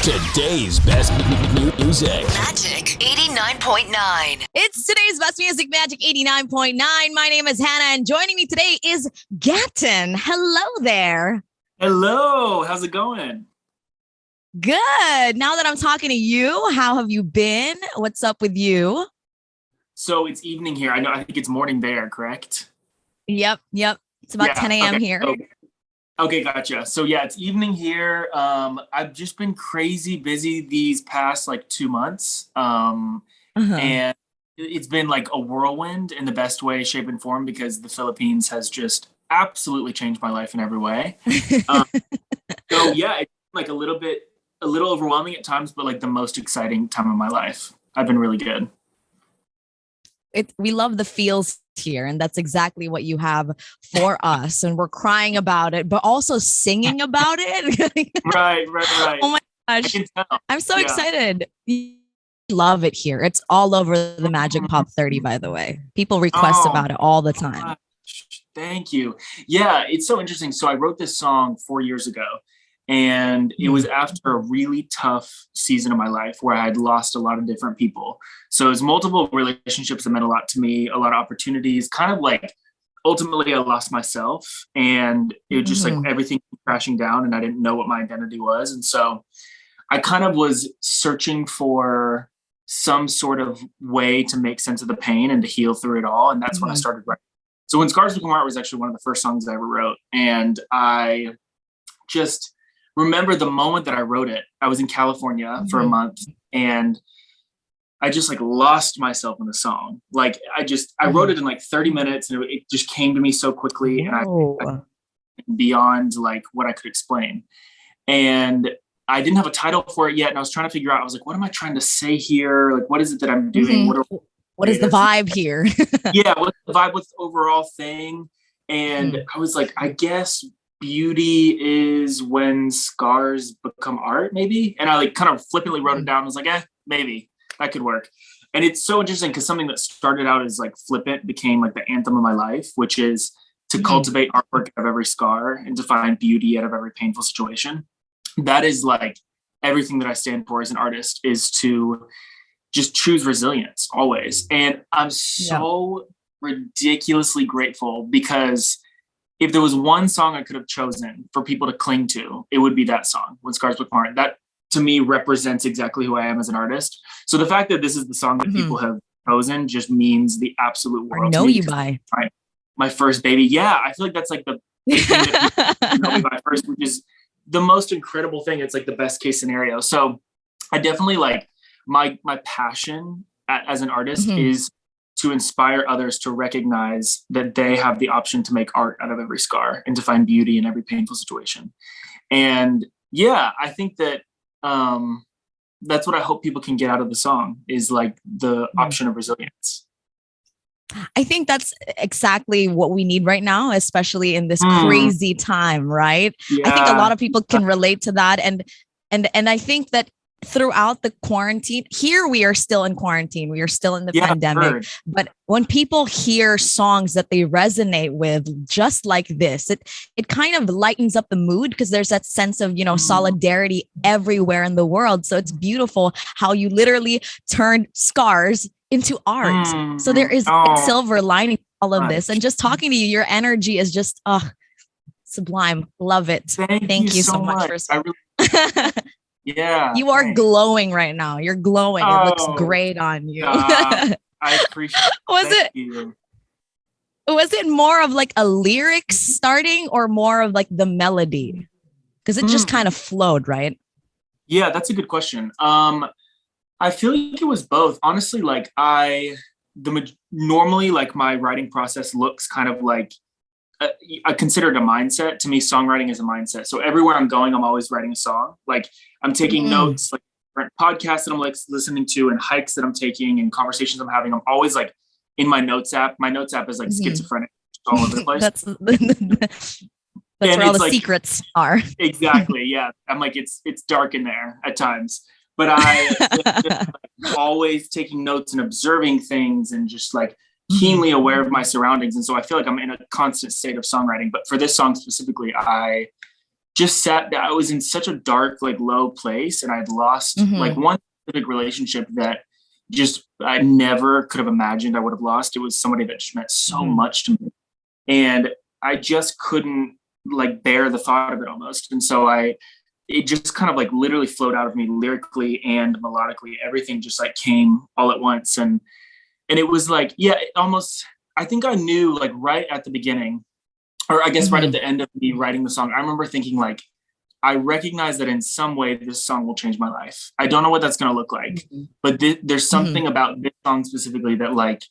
Today's best music. Magic 89.9. It's today's best music, Magic 89.9. My name is Hannah, and joining me today is Gatton. Hello there. Hello, how's it going? Good. Now that I'm talking to you, how have you been? What's up with you? So it's evening here. I think it's morning there, correct? Yep. It's about 10 a.m. okay. here. Okay, gotcha. So yeah, it's evening here. I've just been crazy busy these past 2 months. And it's been like a whirlwind in the best way, shape, and form, because the Philippines has just absolutely changed my life in every way. So yeah, it's like a little overwhelming at times, but like the most exciting time of my life. I've been really good. We love the feels here, and that's exactly what you have for us. And we're crying about it, but also singing about it. Right. Oh my gosh. I'm so excited. Love it here. It's all over the Magic Pop 30, by the way. People request about it all the time. Gosh, thank you. Yeah, it's so interesting. So I wrote this song 4 years ago, and it was after a really tough season of my life where I had lost a lot of different people. So it was multiple relationships that meant a lot to me, a lot of opportunities, kind of like ultimately I lost myself, and it was just like everything crashing down, and I didn't know what my identity was. And so I kind of was searching for some sort of way to make sense of the pain and to heal through it all. And that's when I started writing. So When Scars Become Art was actually one of the first songs I ever wrote. And I just remember the moment that I wrote it. I was in California for a month, and I just lost myself in the song. I wrote it in 30 minutes, and it just came to me so quickly, and I beyond what I could explain. And I didn't have a title for it yet, and I was trying to figure out, I was like, what am I trying to say here? What is it that I'm doing? What is the vibe here? Yeah, what's the vibe? What's the overall thing? And I was like, I guess beauty is when scars become art, maybe. And I kind of flippantly wrote it down. I was like, maybe that could work. And it's so interesting because something that started out as flippant became the anthem of my life, which is to cultivate artwork out of every scar and to find beauty out of every painful situation. That is everything that I stand for as an artist, is to just choose resilience always. And I'm so ridiculously grateful, because if there was one song I could have chosen for people to cling to, it would be that song, When Scars Become Art. That to me represents exactly who I am as an artist. So the fact that this is the song that people have chosen just means the absolute world. I know you by my first baby. Yeah, I feel like that's the thing that people know me by first, which is the most incredible thing. It's the best case scenario. So I definitely my passion as an artist is to inspire others to recognize that they have the option to make art out of every scar and to find beauty in every painful situation. And yeah, I think that that's what I hope people can get out of the song, is the option of resilience. I think that's exactly what we need right now, especially in this crazy time, right? Yeah. I think a lot of people can relate to that. And I think that throughout the quarantine, here we are still in quarantine. We are still in the pandemic. But when people hear songs that they resonate with, just like this, it kind of lightens up the mood, because there's that sense of, solidarity everywhere in the world. So it's beautiful how you literally turned scars into art. So there is a silver lining to all of this. And just talking to you, your energy is just sublime. Love it. Thank you so much for Yeah. You are glowing right now. You're glowing. It looks great on you. I appreciate it. Was it more of a lyrics starting, or more of the melody? Because it just kind of flowed, right? Yeah, that's a good question. I feel like it was both. Honestly, normally my writing process looks kind of I consider it a mindset. To me, songwriting is a mindset. So everywhere I'm going, I'm always writing a song. I'm taking notes, different podcasts that I'm listening to, and hikes that I'm taking, and conversations I'm having. I'm always in my notes app. My notes app is schizophrenic, all over the place. That's where all the secrets are. Exactly. Yeah. I'm it's dark in there at times, but I always taking notes and observing things, and just keenly aware of my surroundings. And so I feel like I'm in a constant state of songwriting. But for this song specifically, I just I was in such a dark, like low place, and I'd lost like one specific relationship that just I never could have imagined I would have lost. It was somebody that just meant so much to me. And I just couldn't like bear the thought of it almost. And so it just kind of like literally flowed out of me lyrically and melodically. Everything just like came all at once. And it was like, yeah, it almost, I think I knew like right at the beginning, or I guess right at the end of me writing the song, I remember thinking like, I recognize that in some way this song will change my life. I don't know what that's going to look like, but there's something about this song specifically that like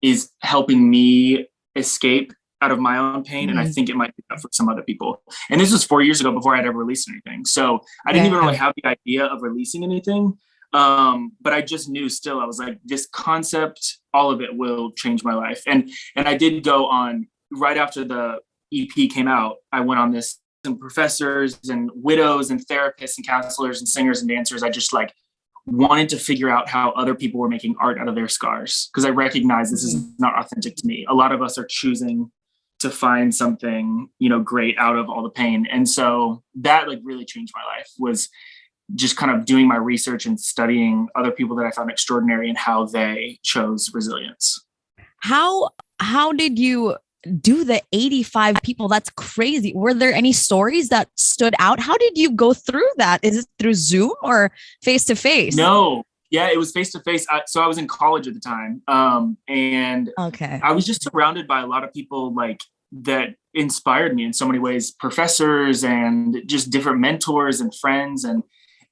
is helping me escape out of my own pain. And I think it might be that for some other people. And this was 4 years ago before I'd ever released anything. So I didn't even really have the idea of releasing anything. But I just knew still, I was like, this concept, all of it will change my life. And I did go on right after the EP came out. I went on this, and professors and widows and therapists and counselors and singers and dancers. I just like wanted to figure out how other people were making art out of their scars. Cause I recognize this is not authentic to me. A lot of us are choosing to find something, you know, great out of all the pain. And so that like really changed my life, was just kind of doing my research and studying other people that I found extraordinary and how they chose resilience. How did you do the 85 people? That's crazy. Were there any stories that stood out? How did you go through that? Is it through Zoom or face to face? No. Yeah, it was face to face. So I was in college at the time. And I was just surrounded by a lot of people like that inspired me in so many ways, professors and just different mentors and friends. And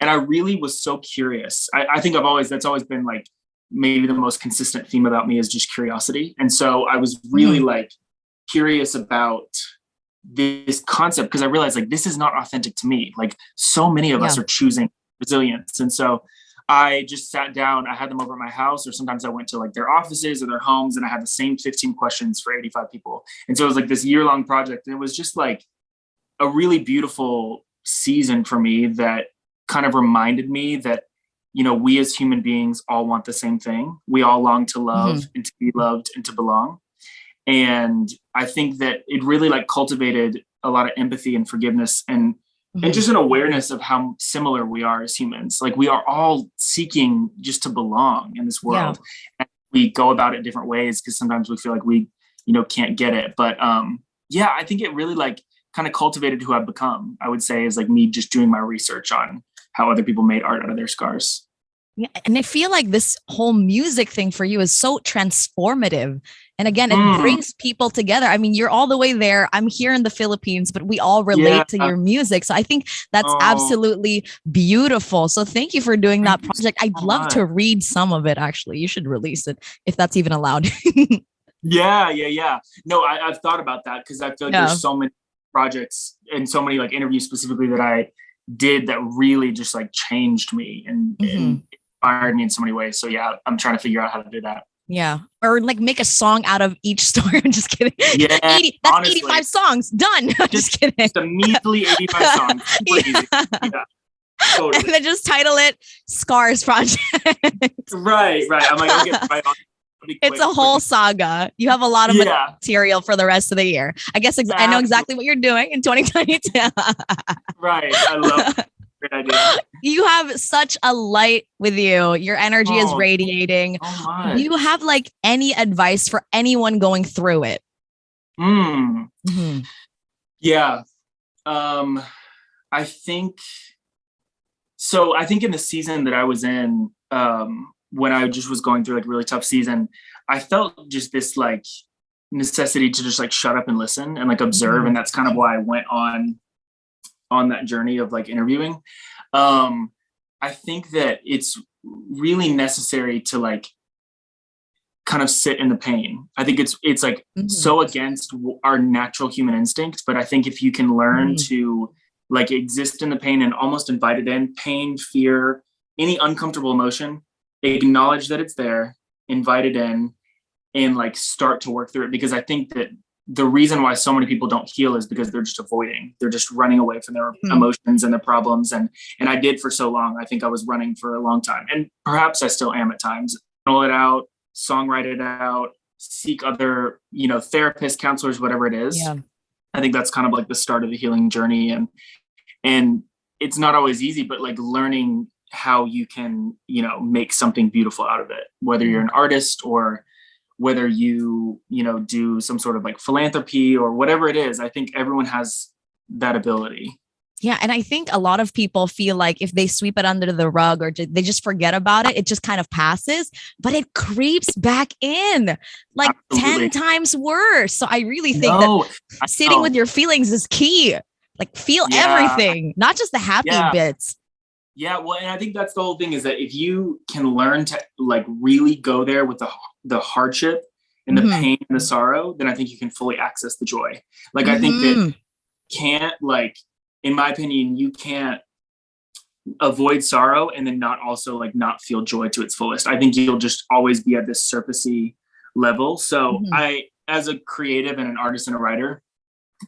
I really was so curious. I think that's always been like maybe the most consistent theme about me, is just curiosity. And so I was really like curious about this concept, because I realized like this is not authentic to me. Like so many of us are choosing resilience. And so I just sat down, I had them over at my house, or sometimes I went to like their offices or their homes, and I had the same 15 questions for 85 people. And so it was like this year-long project. And it was just like a really beautiful season for me that kind of reminded me that, you know, we as human beings all want the same thing. We all long to love and to be loved and to belong. And I think that it really like cultivated a lot of empathy and forgiveness and just an awareness of how similar we are as humans. Like we are all seeking just to belong in this world. And we go about it different ways because sometimes we feel like we, you know, can't get it. But I think it really like kind of cultivated who I've become, I would say, is like me just doing my research on how other people made art out of their scars. Yeah, and I feel like this whole music thing for you is so transformative. And again, it brings people together. I mean, you're all the way there. I'm here in the Philippines, but we all relate to your music. So I think that's absolutely beautiful. So thank you for doing that project. I'd love to read some of it, actually. You should release it if that's even allowed. Yeah. No, I've thought about that, because I feel like there's so many projects and so many like interviews specifically that I did that really just like changed me and inspired me in so many ways. So yeah, I'm trying to figure out how to do that. Yeah. Or like make a song out of each story. I'm just kidding. Yeah. That's honestly, 85 songs. Done. I'm just kidding. Just immediately 85 songs. Easy. Yeah. Totally. And then just title it Scars Project. Right. I'm like, I'll get right on. It's a whole saga. You have a lot of material for the rest of the year. I guess I know exactly what you're doing in 2022. Right. I love it. Great idea. You have such a light with you. Your energy is radiating. Do you have like any advice for anyone going through it? Yeah. I think in the season that I was in, when I just was going through like a really tough season, I felt just this like necessity to just like shut up and listen and like observe. And that's kind of why I went on that journey of like interviewing. I think that it's really necessary to like kind of sit in the pain. I think it's like so against our natural human instincts, but I think if you can learn to like exist in the pain and almost invite it in, pain, fear, any uncomfortable emotion, acknowledge that it's there, invite it in, and like start to work through it. Because I think that the reason why so many people don't heal is because they're just avoiding, they're just running away from their emotions and their problems. And I did for so long. I think I was running for a long time, and perhaps I still am at times. Journal it out, songwrite it out, seek other, therapists, counselors, whatever it is. I think that's kind of like the start of the healing journey. And and it's not always easy, but like learning how you can, you know, make something beautiful out of it, whether you're an artist or whether you know, do some sort of like philanthropy or whatever it is. I think everyone has that ability. Yeah. And I think a lot of people feel like if they sweep it under the rug or they just forget about it, it just kind of passes, but it creeps back in like Absolutely. 10 times worse. So I really think that sitting with your feelings is key. Like feel everything, not just the happy bits. Yeah. Well, and I think that's the whole thing, is that if you can learn to like really go there with the hardship and the pain and the sorrow, then I think you can fully access the joy. Like, I think that can't, like, in my opinion, you can't avoid sorrow and then not also like not feel joy to its fullest. I think you'll just always be at this surfacey level. So I, as a creative and an artist and a writer,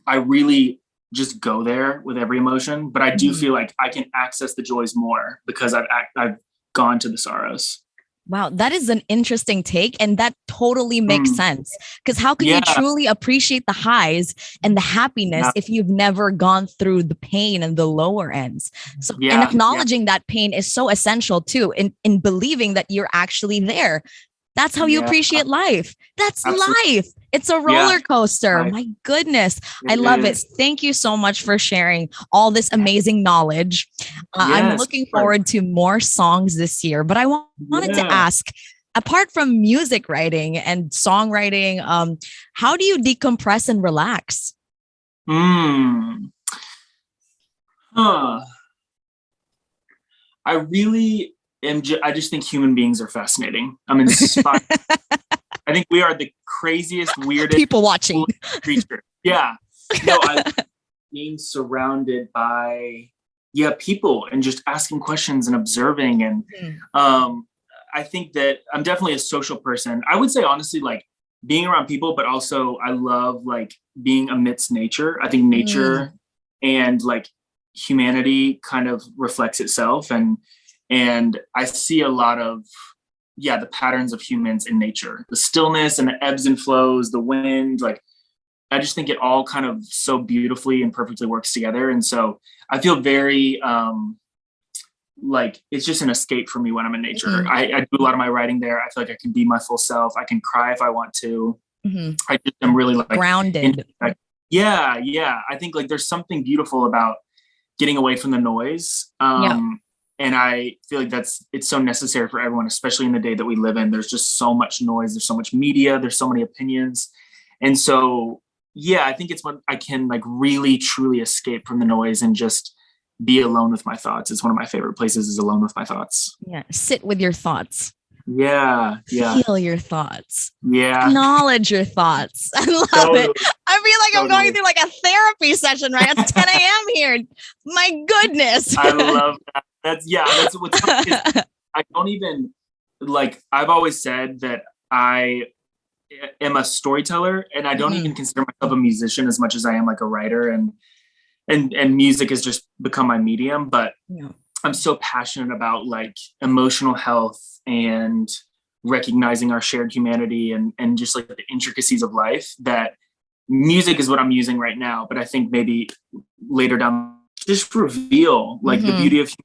I really just go there with every emotion, but I do feel like I can access the joys more because I've gone to the sorrows. Wow, that is an interesting take. And that totally makes sense. Because how can you truly appreciate the highs and the happiness if you've never gone through the pain and the lower ends? So, and acknowledging that pain is so essential too, in believing that you're actually there. That's how you appreciate life. That's life. It's a roller coaster. My goodness. I love it. Thank you so much for sharing all this amazing knowledge. I'm looking forward to more songs this year, but I wanted to ask, apart from music writing and songwriting, how do you decompress and relax? I really I just think human beings are fascinating. I'm inspired. I think we are the craziest, weirdest people watching creature. Yeah. No, being surrounded by people and just asking questions and observing. And I think that I'm definitely a social person. I would say honestly, like being around people, but also I love like being amidst nature. I think nature and like humanity kind of reflects itself, and I see a lot of, the patterns of humans in nature, the stillness and the ebbs and flows, the wind, like, I just think it all kind of so beautifully and perfectly works together. And so I feel very, like it's just an escape for me when I'm in nature. I do a lot of my writing there. I feel like I can be my full self. I can cry if I want to. I just am really like grounded. I think like there's something beautiful about getting away from the noise. And I feel like it's so necessary for everyone, especially in the day that we live in. There's just so much noise. There's so much media. There's so many opinions. And so, I think it's when I can like really, truly escape from the noise and just be alone with my thoughts. It's one of my favorite places, is alone with my thoughts. Yeah. Sit with your thoughts. Yeah. Feel your thoughts. Yeah. Acknowledge your thoughts. I love it. I feel like I'm going through like a therapy session, right? It's 10 a.m. here. My goodness. I love that. That's what's funny is I don't even like, I've always said that I am a storyteller, and I don't even consider myself a musician as much as I am like a writer, and music has just become my medium. But I'm so passionate about like emotional health and recognizing our shared humanity and just like the intricacies of life, that music is what I'm using right now. But I think maybe later down, just reveal like the beauty of humanity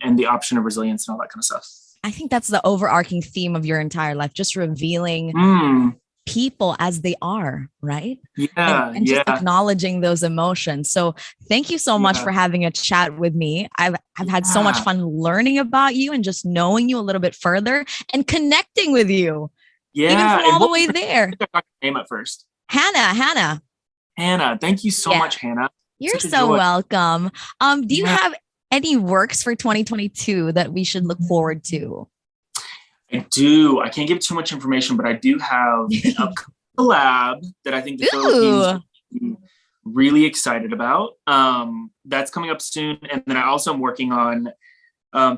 and the option of resilience and all that kind of stuff. I think that's the overarching theme of your entire life, just revealing people as they are, right? And just acknowledging those emotions. So thank you so much for having a chat with me. I've had so much fun learning about you and just knowing you a little bit further and connecting with you. Even from all the way there. Name at first. Hannah. Thank you so much, Hannah. You're so welcome. Do you have any works for 2022 that we should look forward to? I do. I can't give too much information, but I do have a collab that I think the Philippines will be really excited about. That's coming up soon. And then I also am working on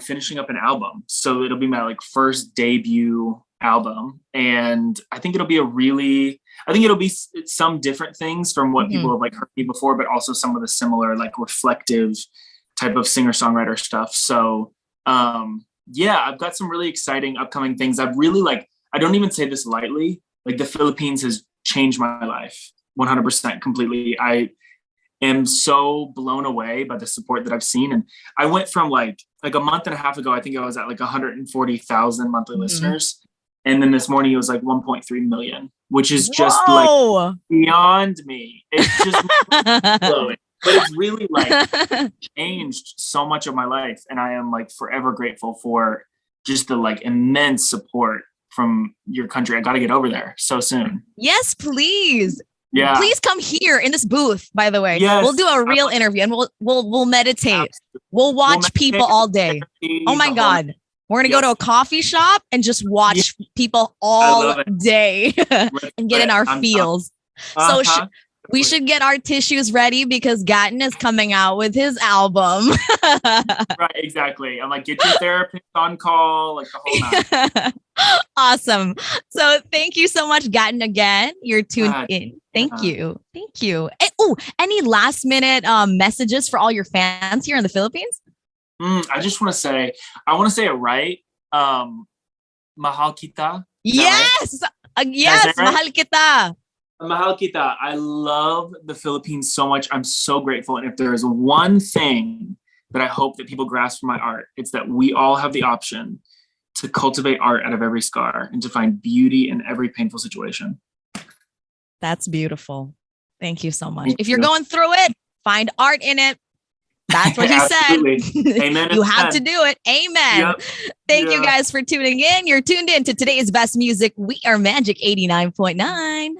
finishing up an album. So it'll be my like first debut album. And I think it'll be some different things from what people have like heard me before, but also some of the similar like reflective type of singer-songwriter stuff. So I've got some really exciting upcoming things. I've really I don't even say this lightly, like the Philippines has changed my life 100% completely. am so blown away by the support that I've seen. And I went from like a month and a half ago, I think I was at like 140,000 monthly listeners. And then this morning it was like 1.3 million, which is just like beyond me. It's just blowing. But it's really like changed so much of my life. And I am like forever grateful for just the like immense support from your country. I got to get over there so soon. Yes, please. Yeah. Please come here in this booth, by the way. Yes. We'll do a real interview and we'll meditate. Absolutely. We'll watch people all day. Oh my God. We're going to go to a coffee shop and just watch people all day and get in our feels. So we should get our tissues ready because Gatton is coming out with his album. Right, exactly. I'm like, get your therapist on call, like the whole night. Awesome. So thank you so much, Gatton, again. You're tuned in. Thank you. Thank you. Oh, any last minute messages for all your fans here in the Philippines? I just want to say, I want to say it right. Mahal kita. Yes. Right? Yes. Right? Mahal kita. Mahal kita. I love the Philippines so much. I'm so grateful. And if there is one thing that I hope that people grasp from my art, it's that we all have the option to cultivate art out of every scar and to find beauty in every painful situation. That's beautiful. Thank you so much. If you're going through it, find art in it. That's what he said. Amen. You have to do it. Amen. Yep. Thank you guys for tuning in. You're tuned in to today's best music. We are Magic 89.9.